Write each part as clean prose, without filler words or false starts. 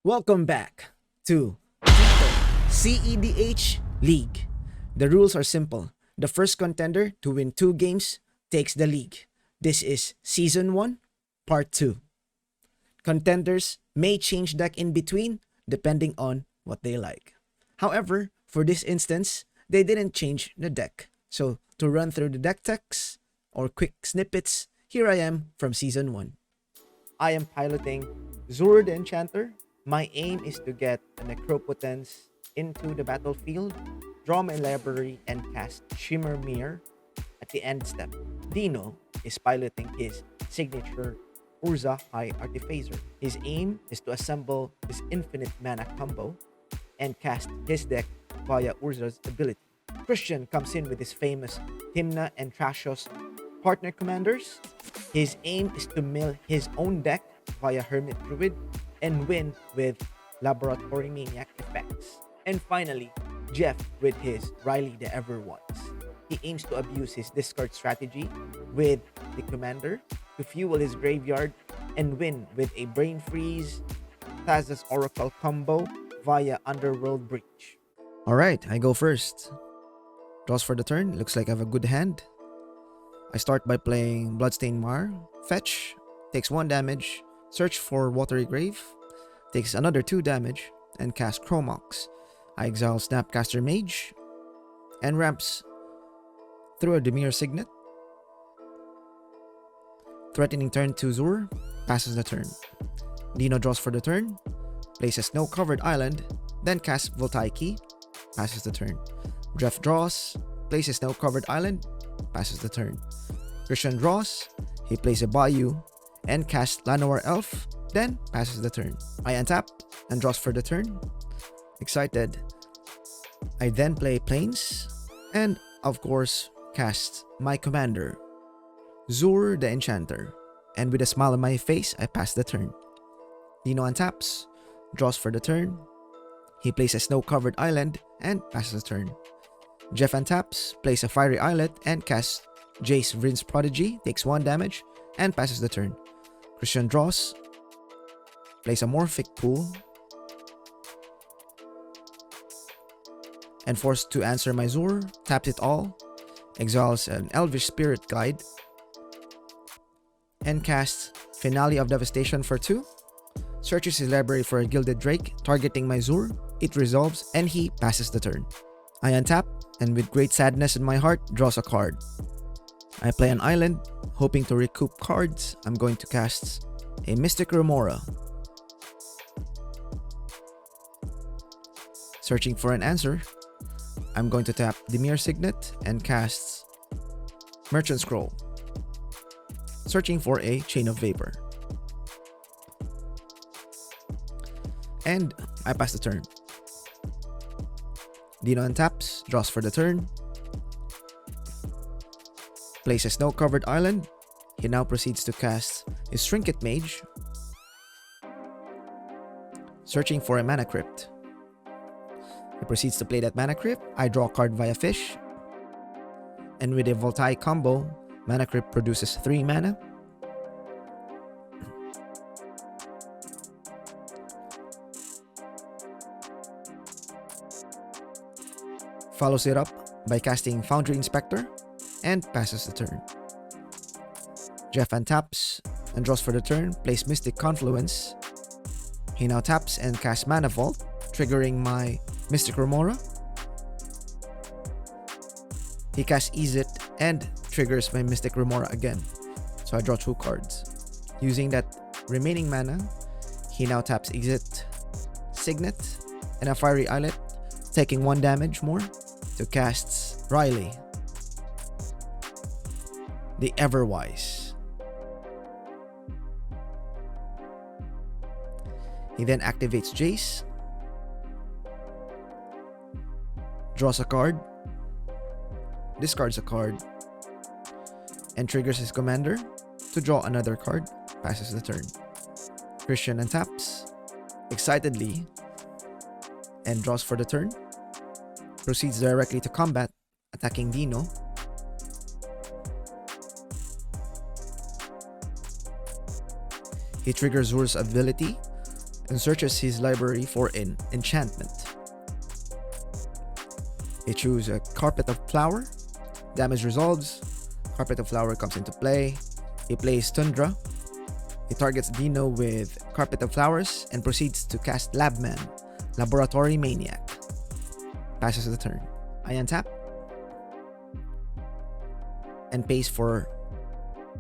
Welcome back to CEDH League. The rules are simple. The first contender to win 2 games takes the league. This is Season 1, Part 2. Contenders may change deck in between depending on what they like. However, for this instance, they didn't change the deck. So, to run through the deck text or quick snippets, here I am from Season 1. I am piloting Zur the Enchanter. My aim is to get the Necropotence into the battlefield, draw my library, and cast Shimmer Mirror at the end step. Dino is piloting his signature Urza High Artificer. His aim is to assemble his infinite mana combo and cast his deck via Urza's ability. Christian comes in with his famous Tymna and Thrasios partner commanders. His aim is to mill his own deck via Hermit Druid and win with Laboratory Maniac effects. And finally, Jeff with his Rielle the Ever Once. He aims to abuse his discard strategy with the commander to fuel his graveyard and win with a Brain Freeze, Thassa's Oracle combo via Underworld Breach. Alright, I go first. Draws for the turn, looks like I have a good hand. I start by playing Bloodstained Mar, fetch, takes 1 damage, search for Watery Grave, takes another 2 damage, and cast Chromox. I exile Snapcaster Mage, and ramps through a Demir Signet. Threatening turn to Zur, passes the turn. Dino draws for the turn, plays a snow-covered island, then casts Voltaic, passes the turn. Jeff draws, plays a snow-covered island, passes the turn. Christian draws, he plays a Bayou, and casts Llanowar Elf, then passes the turn. I untap and draws for the turn. Excited. I then play Plains, and of course, cast my commander, Zur the Enchanter. And with a smile on my face, I pass the turn. Dino untaps, draws for the turn. He plays a snow-covered island and passes the turn. Jeff untaps, plays a fiery islet and casts Jace Vryn's Prodigy, takes 1 damage, and passes the turn. Christian draws, plays a Morphic Pool, and forced to answer my Zur, taps it all, exiles an Elvish Spirit Guide, and casts Finale of Devastation for 2, searches his library for a Gilded Drake, targeting my Zur, it resolves, and he passes the turn. I untap, and with great sadness in my heart, draws a card. I play an island, hoping to recoup cards. I'm going to cast a Mystic Remora. Searching for an answer, I'm going to tap Demir Signet and cast Merchant Scroll. Searching for a Chain of Vapor. And I pass the turn. Dino untaps, draws for the turn, plays a snow-covered island. He now proceeds to cast his Trinket Mage, searching for a Mana Crypt. He proceeds to play that Mana Crypt. I draw a card via Fish, and with a Voltaic combo, Mana Crypt produces 3 mana. Follows it up by casting Foundry Inspector and passes the turn. Jeff untaps and draws for the turn, plays Mystic Confluence. He now taps and casts Mana Vault, triggering my Mystic Remora. He casts Exit and triggers my Mystic Remora again. So I draw 2 cards. Using that remaining mana, he now taps Exit, Signet, and a Fiery Islet, taking 1 damage more to cast Rielle the Everwise. He then activates Jace, draws a card, discards a card, and triggers his commander to draw another card, passes the turn. Christian untaps excitedly and draws for the turn. Proceeds directly to combat, attacking Dino. He triggers Zur's ability and searches his library for an enchantment. He chooses a Carpet of Flower. Damage resolves. Carpet of Flower comes into play. He plays Tundra. He targets Dino with Carpet of Flowers and proceeds to cast Labman, Laboratory Maniac. Passes the turn. I untap and pays for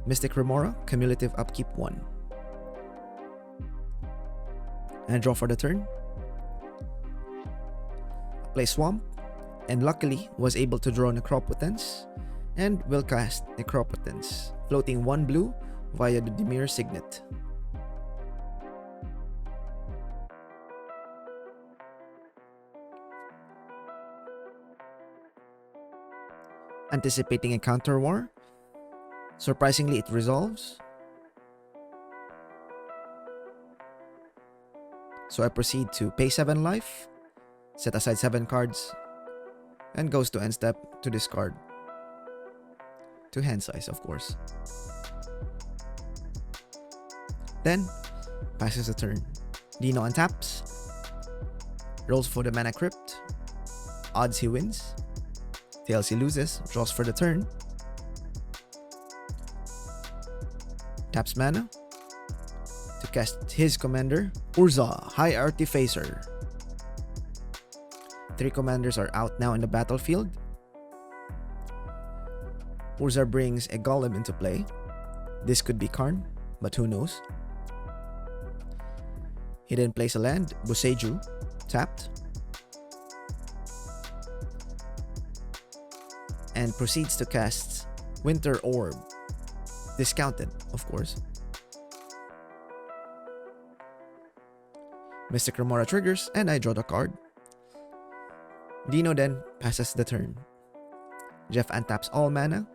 Mystic Remora, Cumulative Upkeep 1. And draw for the turn. Play Swamp, and luckily was able to draw Necropotence, and will cast Necropotence, floating 1 blue via the Dimir Signet. Anticipating a counter war. Surprisingly, it resolves. So I proceed to pay 7 life, set aside 7 cards, and goes to end step to discard. To hand size, of course. Then, passes the turn. Dino untaps, rolls for the Mana Crypt, odds he wins, tails he loses, draws for the turn, taps mana to cast his commander, Urza, High Artificer. 3 commanders are out now in the battlefield. Urza brings a Golem into play. This could be Karn, but who knows. He then plays a land, Boseiju, tapped, and proceeds to cast Winter Orb, discounted, of course. Mystic Remora triggers, and I draw the card. Dino then passes the turn. Jeff untaps all mana,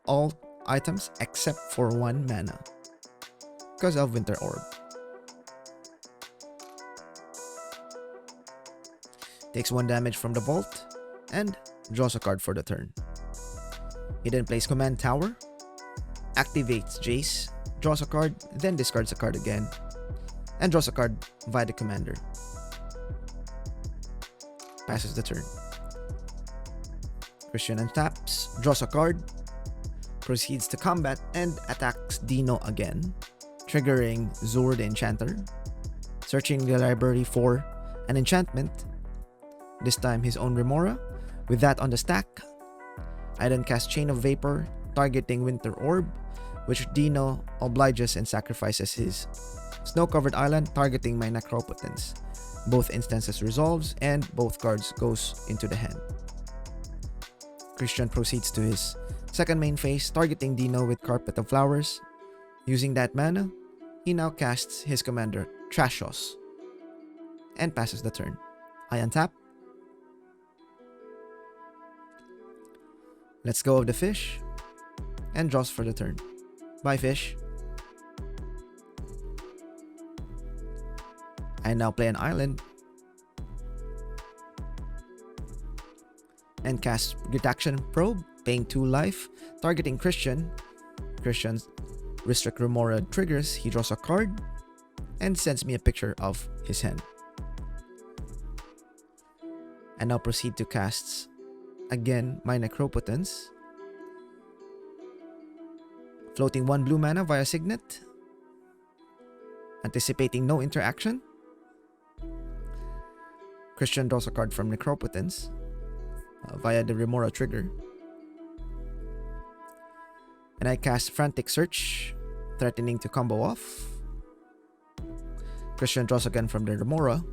all items except for 1 mana, because of Winter Orb. Takes 1 damage from the vault, and draws a card for the turn. He then plays Command Tower, activates Jace, draws a card, then discards a card again, and draws a card via the commander. Passes the turn. Christian untaps, draws a card, proceeds to combat, and attacks Dino again, triggering Zur the Enchanter, searching the library for an enchantment, this time his own Remora. With that on the stack, I then cast Chain of Vapor, targeting Winter Orb, which Dino obliges and sacrifices his snow-covered island, targeting my Necropotence. Both instances resolves, and both cards goes into the hand. Christian proceeds to his second main phase, targeting Dino with Carpet of Flowers. Using that mana, he now casts his commander, Thrasios, and passes the turn. I untap. Let's go of the fish, and draws for the turn. Bye, fish. I now play an island, and cast Redaction Probe, paying 2 life, targeting Christian. Christian's Restrict Remora triggers, he draws a card, and sends me a picture of his hand. I now proceed to cast again my Necropotence, floating 1 blue mana via Signet, anticipating no interaction. Christian draws a card from Necropotence via the Remora trigger, and I cast Frantic Search, threatening to combo off. Christian draws again from the Remora.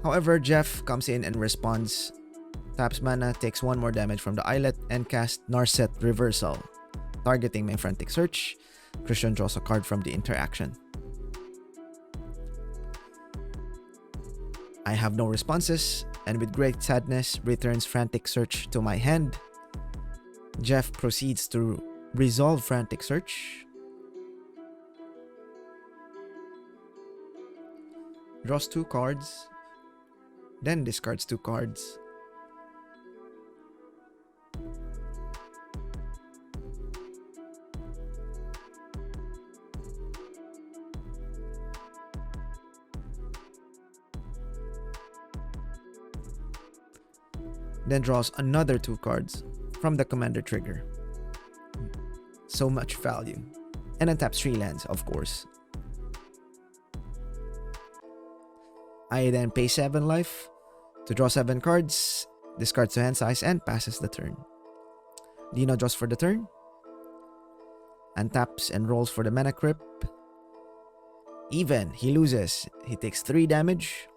However, Jeff comes in and responds, taps mana, takes 1 more damage from the Islet, and casts Narset Reversal, targeting my Frantic Search. Christian draws a card from the interaction. I have no responses, and with great sadness returns Frantic Search to my hand. Jeff proceeds to resolve Frantic Search, draws 2 cards, then discards 2 cards. then draws another 2 cards from the commander trigger. So much value. And then taps 3 lands, of course. I then pay 7 life to draw 7 cards, discards to hand size, and passes the turn. Dino draws for the turn, and taps and rolls for the mana crypt. Even, he loses. He takes 3 damage.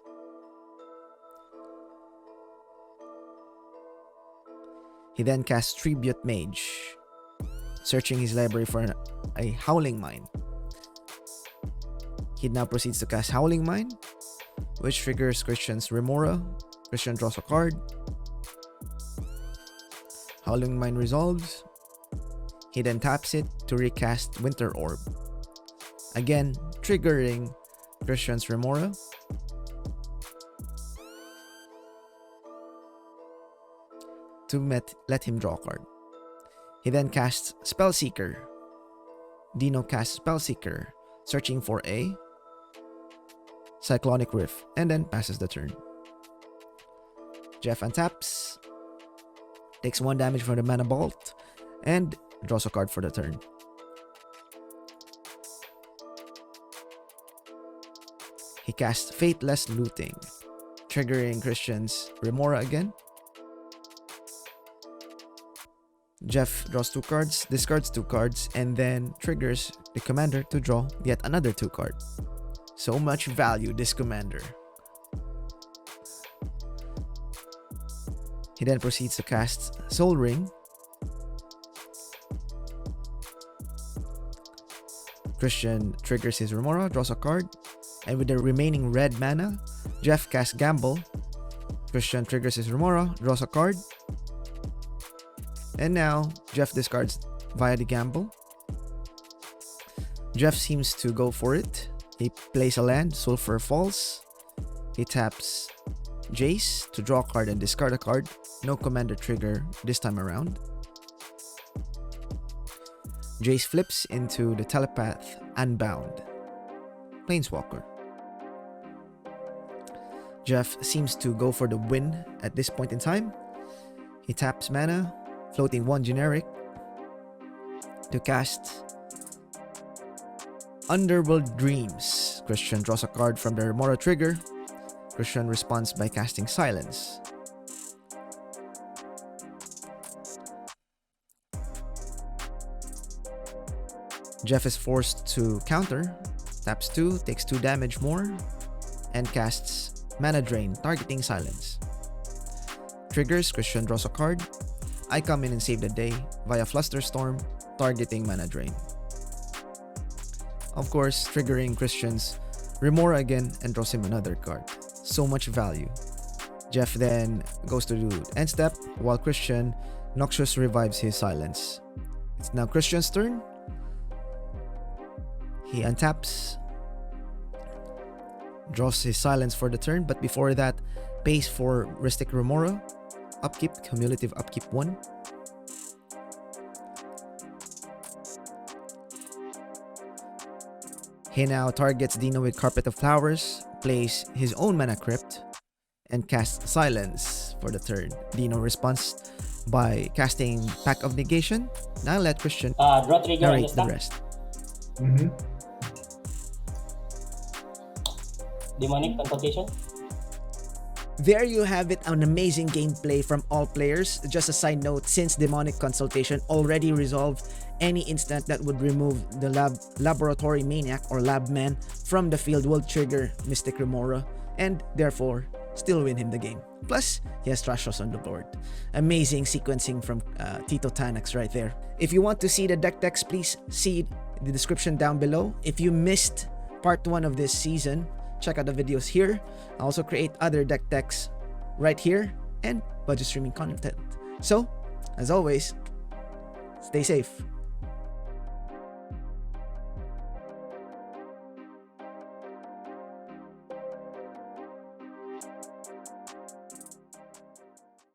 He then casts Tribute Mage, searching his library for a Howling Mine. He now proceeds to cast Howling Mine, which triggers Christian's Remora. Christian draws a card. Howling Mine resolves. He then taps it to recast Winter Orb, again triggering Christian's Remora. To let him draw a card. He then casts Spellseeker. Dino casts Spellseeker, searching for a Cyclonic Rift, and then passes the turn. Jeff untaps, takes 1 damage from the Mana Bolt, and draws a card for the turn. He casts Fateless Looting, triggering Christian's Remora again. Jeff draws 2 cards, discards 2 cards, and then triggers the commander to draw yet another 2 cards. So much value, this commander. He then proceeds to cast Soul Ring. Christian triggers his Remora, draws a card, and with the remaining red mana, Jeff casts Gamble. Christian triggers his Remora, draws a card, and now Jeff discards via the Gamble. Jeff seems to go for it. He plays a land, Sulfur Falls. He taps Jace to draw a card and discard a card. No commander trigger this time around. Jace flips into the Telepath Unbound Planeswalker. Jeff seems to go for the win at this point in time. He taps mana, floating 1 generic, to cast Underworld Dreams. Christian draws a card from the Remora trigger. Christian responds by casting Silence. Jeff is forced to counter, taps 2, takes 2 damage more, and casts Mana Drain, targeting Silence. Triggers, Christian draws a card. I come in and save the day via Flusterstorm, targeting Mana Drain. Of course, triggering Christian's Remora again and draws him another card. So much value. Jeff then goes to do end step, while Christian Noxious revives his Silence. It's now Christian's turn. He untaps, draws his Silence for the turn, but before that, pays for Ristic Remora, upkeep, cumulative upkeep 1. He now targets Dino with Carpet of Flowers, plays his own Mana Crypt, and casts Silence for the turn. Dino responds by casting Pack of Negation. Now let Christian Draw trigger narrate the rest. Demonic Consultation. There you have it, an amazing gameplay from all players. Just a side note, since Demonic Consultation already resolved any instant that would remove the Laboratory Maniac or Lab Man from the field will trigger Mystic Remora and therefore still win him the game. Plus, he has Thrasios on the board. Amazing sequencing from Tito Tanax right there. If you want to see the deck text, please see the description down below. If you missed part 1 of this season, check out the videos here. I also create other deck decks right here and budget streaming content. So, as always, stay safe.